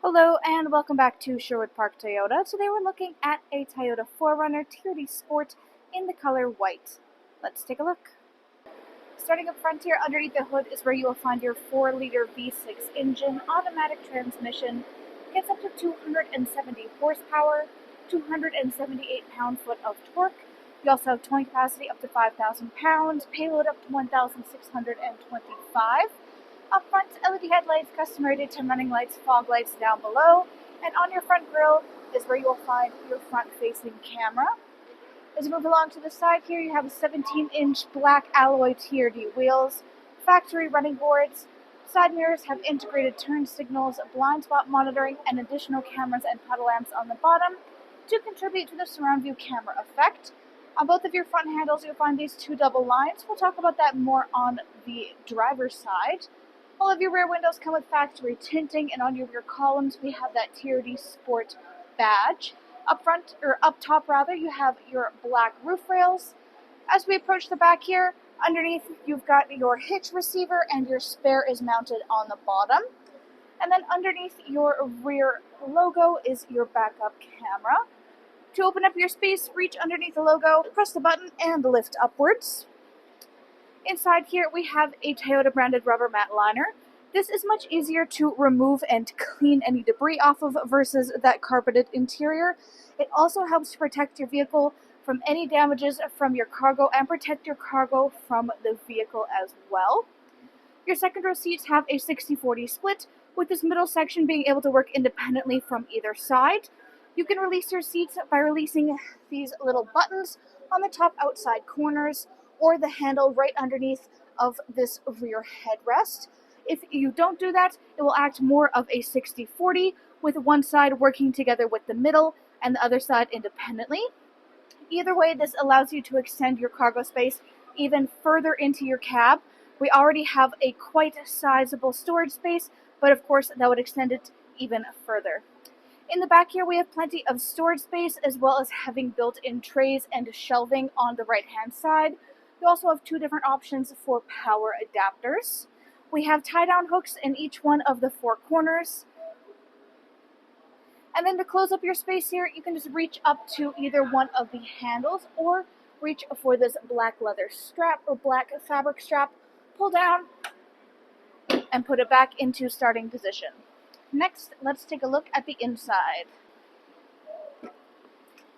Hello and welcome back to Sherwood Park Toyota. Today we're looking at a Toyota 4Runner TRD Sport in the color white. Let's take a look. Starting up front here, underneath the hood is where you will find your 4-liter V6 engine, automatic transmission, gets up to 270 horsepower, 278 pound-foot of torque. You also have towing capacity up to 5,000 pounds, payload up to 1,625. Up front, LED headlights, custom rated 10 running lights, fog lights down below, and on your front grille is where you will find your front-facing camera. As you move along to the side here, you have 17-inch black alloy TRD wheels, factory running boards. Side mirrors have integrated turn signals, blind spot monitoring, and additional cameras and puddle lamps on the bottom to contribute to the surround view camera effect. On both of your front handles, you'll find these two double lines. We'll talk about that more on the driver's side. All of your rear windows come with factory tinting, and on your rear columns we have that TRD Sport badge. Up top, you have your black roof rails. As we approach the back here, underneath you've got your hitch receiver, and your spare is mounted on the bottom. And then underneath your rear logo is your backup camera. To open up your space, reach underneath the logo, press the button, and lift upwards. Inside here, we have a Toyota branded rubber mat liner. This is much easier to remove and clean any debris off of versus that carpeted interior. It also helps to protect your vehicle from any damages from your cargo and protect your cargo from the vehicle as well. Your second row seats have a 60-40 split, with this middle section being able to work independently from either side. You can release your seats by releasing these little buttons on the top outside corners, or the handle right underneath of this rear headrest. If you don't do that, it will act more of a 60-40, with one side working together with the middle and the other side independently. Either way, this allows you to extend your cargo space even further into your cab. We already have a quite sizable storage space, but of course that would extend it even further. In the back here, we have plenty of storage space, as well as having built-in trays and shelving on the right-hand side. You also have two different options for power adapters. We have tie-down hooks in each one of the four corners. And then to close up your space here, you can just reach up to either one of the handles or reach for this black leather strap or black fabric strap, pull down, and put it back into starting position. Next, let's take a look at the inside.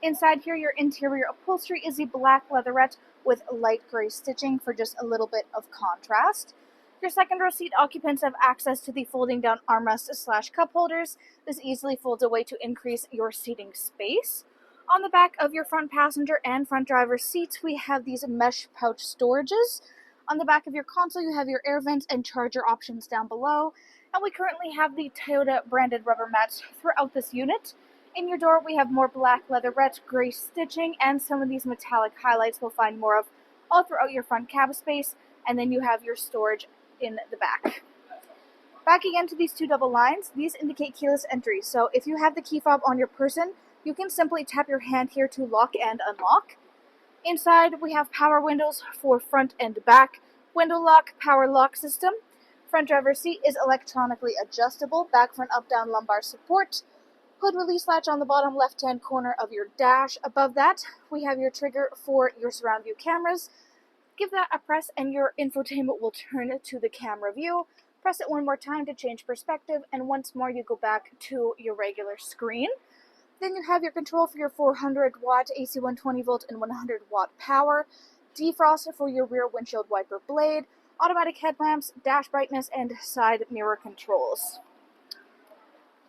Inside here, your interior upholstery is a black leatherette with light gray stitching for just a little bit of contrast. Your second row seat occupants have access to the folding down armrest / cup holders. This easily folds away to increase your seating space. On the back of your front passenger and front driver's seats, we have these mesh pouch storages. On the back of your console, you have your air vents and charger options down below. And we currently have the Toyota branded rubber mats throughout this unit. In your door, we have more black leatherette, gray stitching, and some of these metallic highlights we'll find more of all throughout your front cab space. And then you have your storage in the back. Back again to these two double lines. These indicate keyless entry. So if you have the key fob on your person, you can simply tap your hand here to lock and unlock. Inside, we have power windows for front and back, window lock, power lock system. Front driver's seat is electronically adjustable, back, front, up, down, lumbar support. Hood release latch on the bottom left-hand corner of your dash. Above that, we have your trigger for your surround view cameras. Give that a press and your infotainment will turn to the camera view. Press it one more time to change perspective, and once more you go back to your regular screen. Then you have your control for your 400 watt AC 120 volt and 100 watt power, defroster for your rear windshield wiper blade, automatic headlamps, dash brightness, and side mirror controls.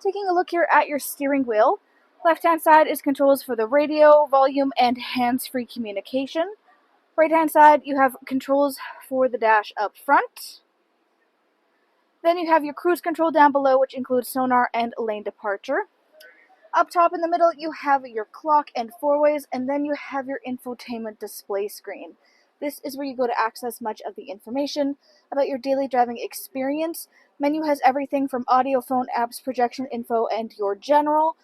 Taking a look here at your steering wheel, left-hand side is controls for the radio, volume, and hands-free communication. Right-hand side, you have controls for the dash up front. Then you have your cruise control down below, which includes sonar and lane departure. Up top in the middle, you have your clock and four-ways, and then you have your infotainment display screen. This is where you go to access much of the information about your daily driving experience. Menu has everything from audio, phone, apps, projection info, and your general.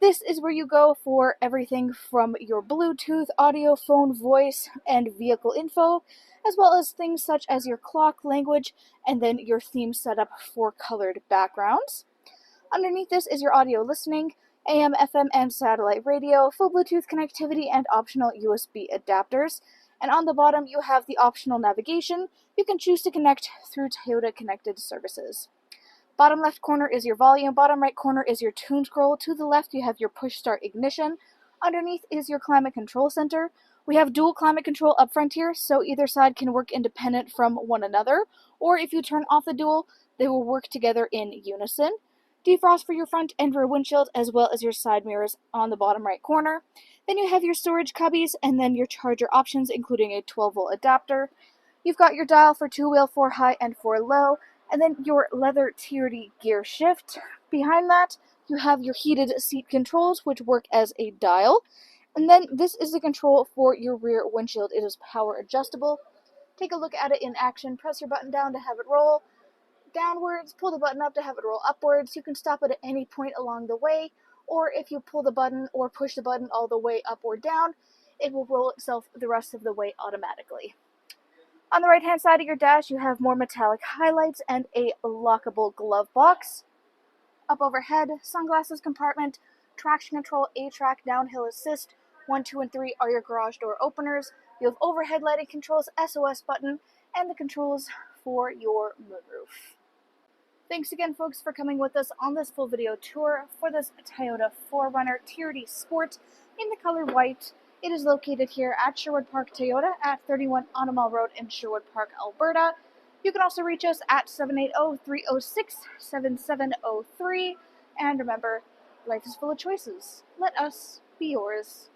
This is where you go for everything from your Bluetooth, audio, phone, voice, and vehicle info, as well as things such as your clock, language, and then your theme setup for colored backgrounds. Underneath this is your audio listening, AM, FM, and satellite radio, full Bluetooth connectivity, and optional USB adapters. And on the bottom, you have the optional navigation. You can choose to connect through Toyota connected services. Bottom left corner is your volume, bottom right corner is your tune scroll. To the left, you have your push start ignition. Underneath is your climate control center. We have dual climate control up front here, so either side can work independent from one another, or if you turn off the dual, they will work together in unison. Defrost for your front and rear windshield, as well as your side mirrors on the bottom right corner. Then you have your storage cubbies, and then your charger options, including a 12-volt adapter. You've got your dial for 2-wheel, 4 high, and 4 low, and then your leather TRD gear shift. Behind that, you have your heated seat controls, which work as a dial. And then this is the control for your rear windshield. It is power adjustable. Take a look at it in action. Press your button down to have it roll downwards, pull the button up to have it roll upwards. You can stop it at any point along the way, or if you pull the button or push the button all the way up or down, it will roll itself the rest of the way automatically. On the right hand side of your dash, you have more metallic highlights and a lockable glove box. Up overhead, sunglasses compartment, traction control, A-track, downhill assist, 1, 2, and 3 are your garage door openers. You have overhead lighting controls, SOS button, and the controls for your moonroof. Thanks again, folks, for coming with us on this full video tour for this Toyota 4Runner TRD Sport in the color white. It is located here at Sherwood Park Toyota at 31 Automall Road in Sherwood Park, Alberta. You can also reach us at 780-306-7703. And remember, life is full of choices. Let us be yours.